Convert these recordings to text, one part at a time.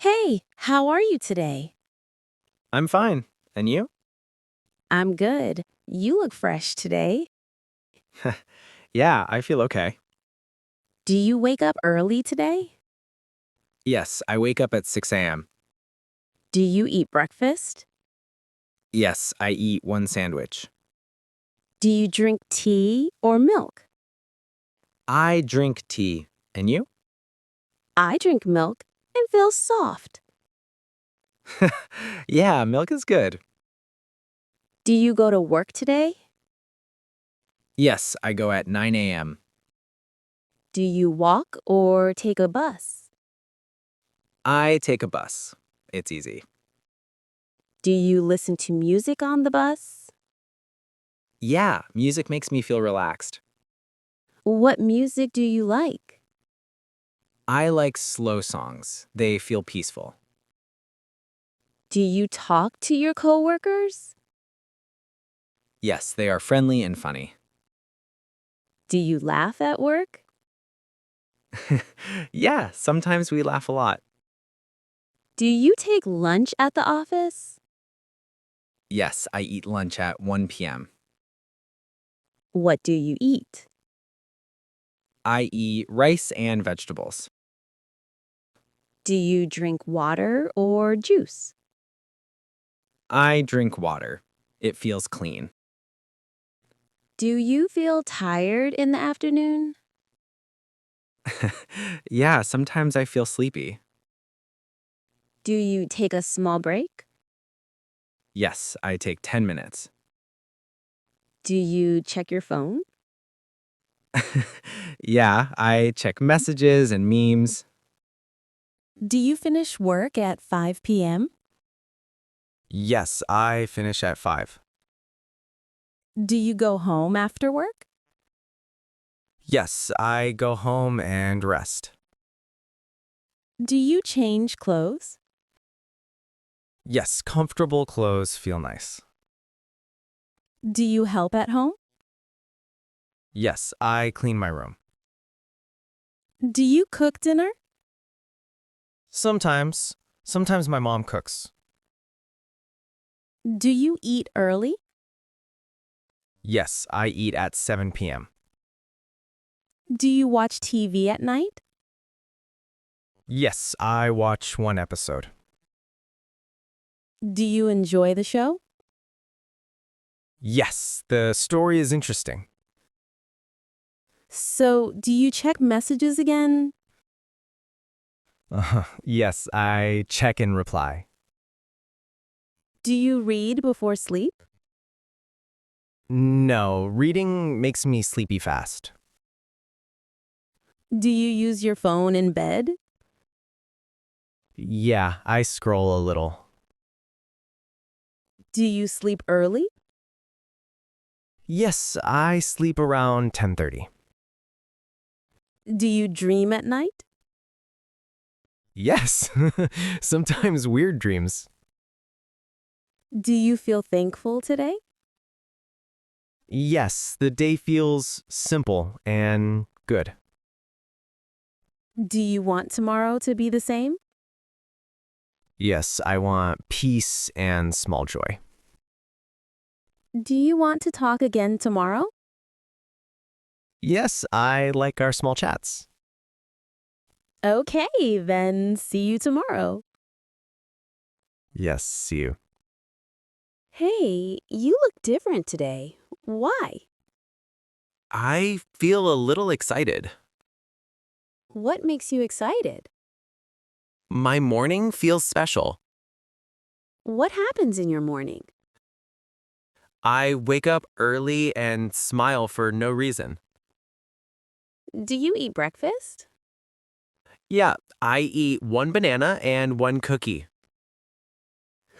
Hey, how are you today? I'm fine. And you? I'm good. You look fresh today. Yeah, I feel okay. Do you wake up early today? Yes, I wake up at 6 a.m. Do you eat breakfast? Yes, I eat one sandwich. Do you drink tea or milk? I drink tea. And you? I drink milk and feel soft. Yeah, milk is good. Do you go to work today? Yes, I go at 9 a.m. Do you walk or take a bus? I take a bus. It's easy. Do you listen to music on the bus? Yeah, music makes me feel relaxed. What music do you like? I like slow songs. They feel peaceful. Do you talk to your coworkers? Yes, they are friendly and funny. Do you laugh at work? Yeah, sometimes we laugh a lot. Do you take lunch at the office? Yes, I eat lunch at 1 p.m. What do you eat? I eat rice and vegetables. Do you drink water or juice? I drink water. It feels clean. Do you feel tired in the afternoon? Yeah, sometimes I feel sleepy. Do you take a small break? Yes, I take 10 minutes. Do you check your phone? Yeah, I check messages and memes. Do you finish work at 5 p.m.? Yes, I finish at 5. Do you go home after work? Yes, I go home and rest. Do you change clothes? Yes, comfortable clothes feel nice. Do you help at home? Yes, I clean my room. Do you cook dinner? Sometimes. Sometimes my mom cooks. Do you eat early? Yes, I eat at 7 p.m. Do you watch TV at night? Yes, I watch one episode. Do you enjoy the show? Yes, the story is interesting. So, do you check messages again? Yes, I check and reply. Do you read before sleep? No, reading makes me sleepy fast. Do you use your phone in bed? Yeah, I scroll a little. Do you sleep early? Yes, I sleep around 10:30. Do you dream at night? Yes, sometimes weird dreams. Do you feel thankful today? Yes, the day feels simple and good. Do you want tomorrow to be the same? Yes, I want peace and small joy. Do you want to talk again tomorrow? Yes, I like our small chats. Okay, then see you tomorrow. Yes, see you. Hey, you look different today. Why? I feel a little excited. What makes you excited? My morning feels special. What happens in your morning? I wake up early and smile for no reason. Do you eat breakfast? Yeah, I eat one banana and one cookie.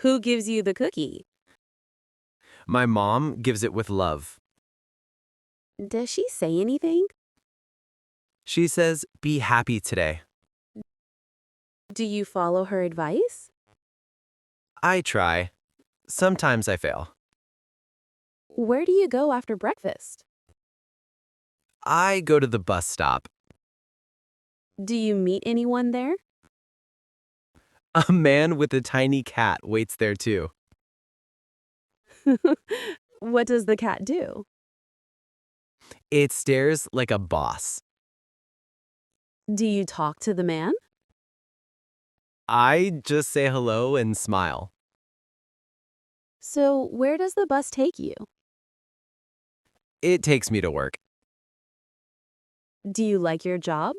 Who gives you the cookie? My mom gives it with love. Does she say anything? She says, "Be happy today." Do you follow her advice? I try. Sometimes I fail. Where do you go after breakfast? I go to the bus stop. Do you meet anyone there? A man with a tiny cat waits there too. What does the cat do? It stares like a boss. Do you talk to the man? I just say hello and smile. So, where does the bus take you? It takes me to work. Do you like your job?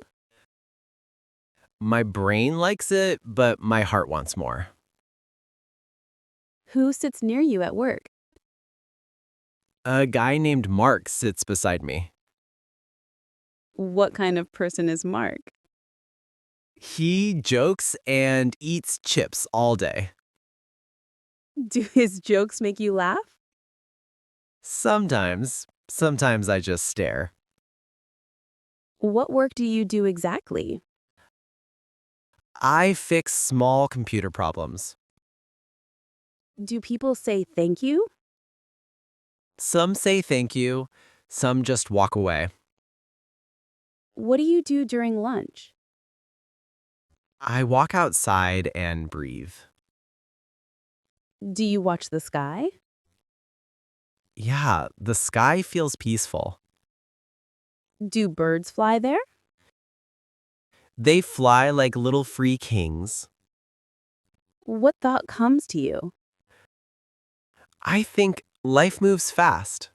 My brain likes it, but my heart wants more. Who sits near you at work? A guy named Mark sits beside me. What kind of person is Mark? He jokes and eats chips all day. Do his jokes make you laugh? Sometimes I just stare. What work do you do exactly? I fix small computer problems. Do people say thank you? Some say thank you, some just walk away. What do you do during lunch? I walk outside and breathe. Do you watch the sky? Yeah, the sky feels peaceful. Do birds fly there? They fly like little free kings. What thought comes to you? I think life moves fast.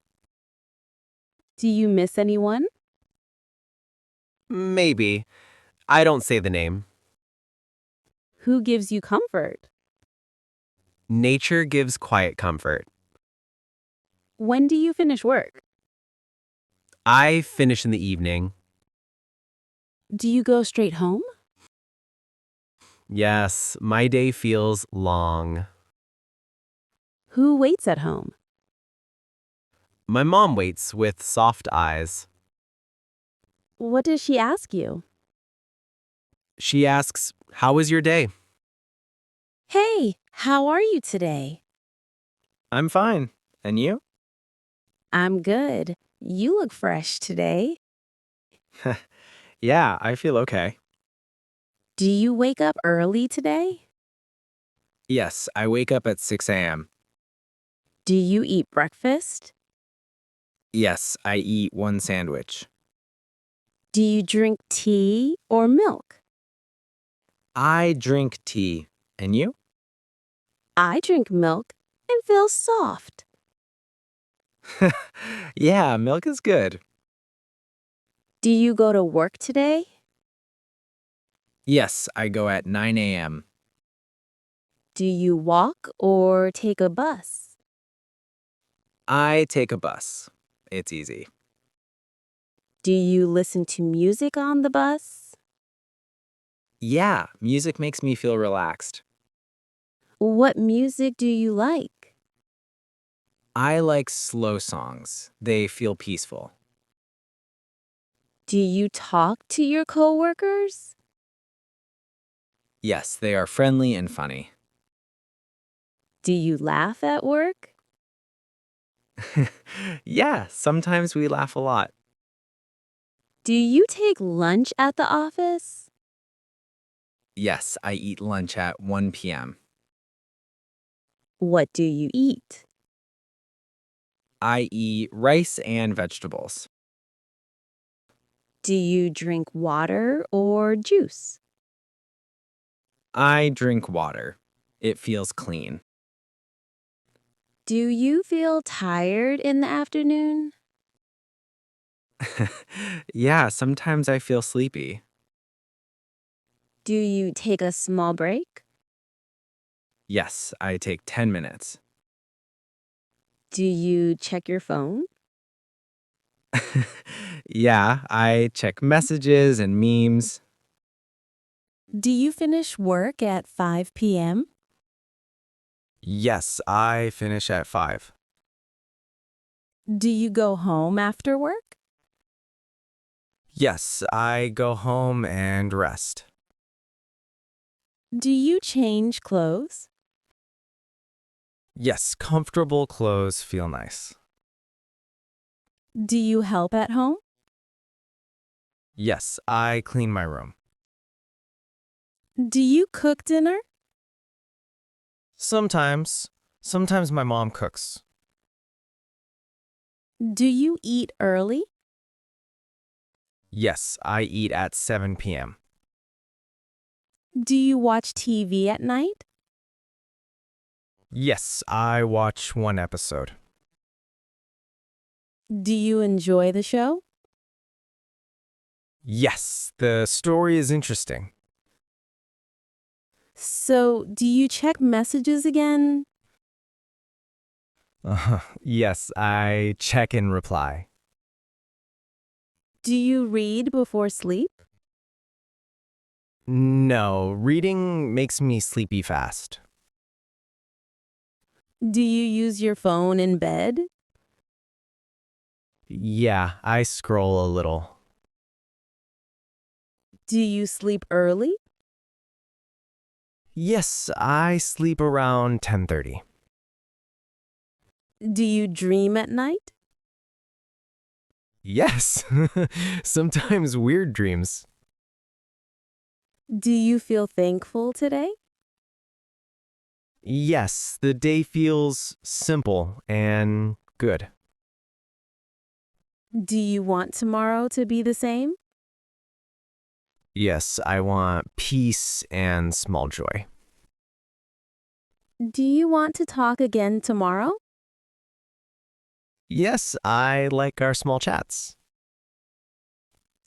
Do you miss anyone? Maybe. I don't say the name. Who gives you comfort? Nature gives quiet comfort. When do you finish work? I finish in the evening. Do you go straight home? Yes, my day feels long. Who waits at home? My mom waits with soft eyes. What does she ask you? She asks, "How was your day?" Hey, how are you today? I'm fine. And you? I'm good. You look fresh today. Yeah, I feel okay. Do you wake up early today? Yes, I wake up at 6 a.m. Do you eat breakfast? Yes, I eat one sandwich. Do you drink tea or milk? I drink tea. And you? I drink milk and feel soft. Yeah, milk is good. Do you go to work today? Yes, I go at 9 a.m. Do you walk or take a bus? I take a bus. It's easy. Do you listen to music on the bus? Yeah, music makes me feel relaxed. What music do you like? I like slow songs. They feel peaceful. Do you talk to your coworkers? Yes, they are friendly and funny. Do you laugh at work? Yeah, sometimes we laugh a lot. Do you take lunch at the office? Yes, I eat lunch at 1 p.m. What do you eat? I eat rice and vegetables. Do you drink water or juice? I drink water. It feels clean. Do you feel tired in the afternoon? Yeah, sometimes I feel sleepy. Do you take a small break? Yes, I take 10 minutes. Do you check your phone? Yeah, I check messages and memes. Do you finish work at 5 p.m.? Yes, I finish at 5. Do you go home after work? Yes, I go home and rest. Do you change clothes? Yes, comfortable clothes feel nice. Do you help at home? Yes, I clean my room. Do you cook dinner? Sometimes. Sometimes my mom cooks. Do you eat early? Yes, I eat at 7 p.m. Do you watch TV at night? Yes, I watch one episode. Do you enjoy the show? Yes, the story is interesting. So, do you check messages again? Yes, I check and reply. Do you read before sleep? No, reading makes me sleepy fast. Do you use your phone in bed? Yeah, I scroll a little. Do you sleep early? Yes, I sleep around 10:30. Do you dream at night? Yes, sometimes weird dreams. Do you feel thankful today? Yes, the day feels simple and good. Do you want tomorrow to be the same? Yes, I want peace and small joy. Do you want to talk again tomorrow? Yes, I like our small chats.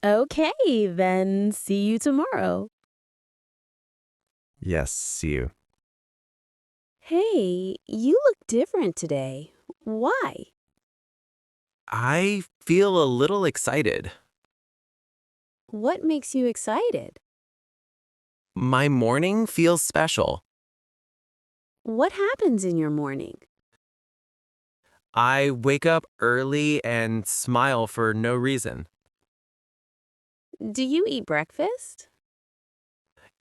Okay, then see you tomorrow. Yes, see you. Hey, you look different today. Why? I feel a little excited. What makes you excited? My morning feels special. What happens in your morning? I wake up early and smile for no reason. Do you eat breakfast?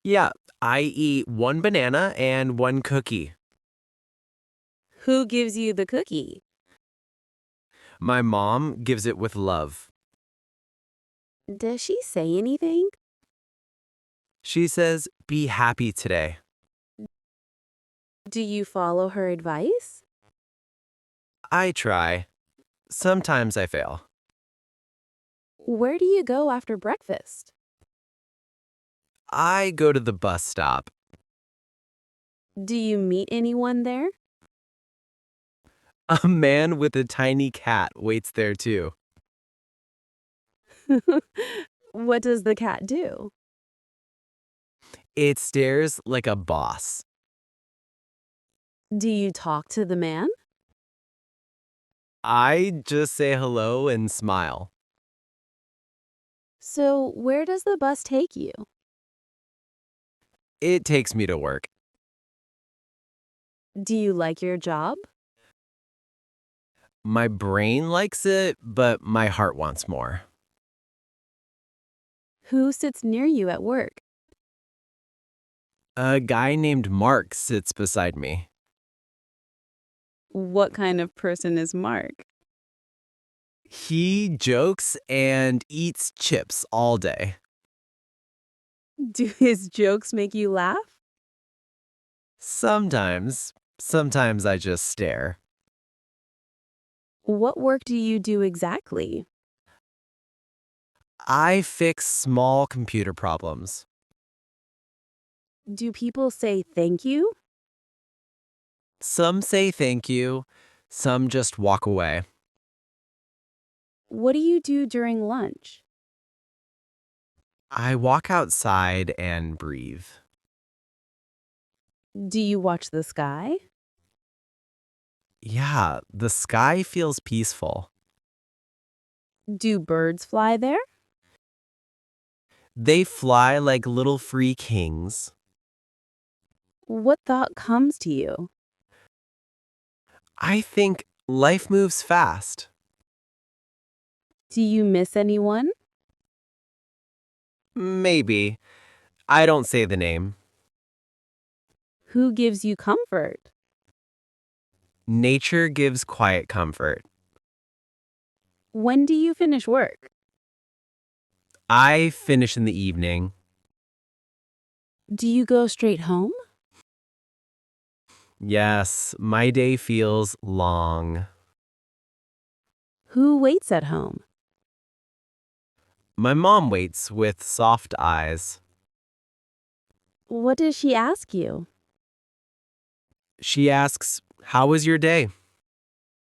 Yeah, I eat one banana and one cookie. Who gives you the cookie? My mom gives it with love. Does she say anything? She says, "Be happy today." Do you follow her advice? I try. Sometimes I fail. Where do you go after breakfast? I go to the bus stop. Do you meet anyone there? A man with a tiny cat waits there too. What does the cat do? It stares like a boss. Do you talk to the man? I just say hello and smile. So, where does the bus take you? It takes me to work. Do you like your job? My brain likes it, but my heart wants more. Who sits near you at work? A guy named Mark sits beside me. What kind of person is Mark? He jokes and eats chips all day. Do his jokes make you laugh? Sometimes I just stare. What work do you do exactly? I fix small computer problems. Do people say thank you? Some say thank you, some just walk away. What do you do during lunch? I walk outside and breathe. Do you watch the sky? Yeah, the sky feels peaceful. Do birds fly there? They fly like little free kings. What thought comes to you? I think life moves fast. Do you miss anyone? Maybe. I don't say the name. Who gives you comfort? Nature gives quiet comfort. When do you finish work? I finish in the evening. Do you go straight home? Yes, my day feels long. Who waits at home? My mom waits with soft eyes. What does she ask you? She asks, "How was your day?"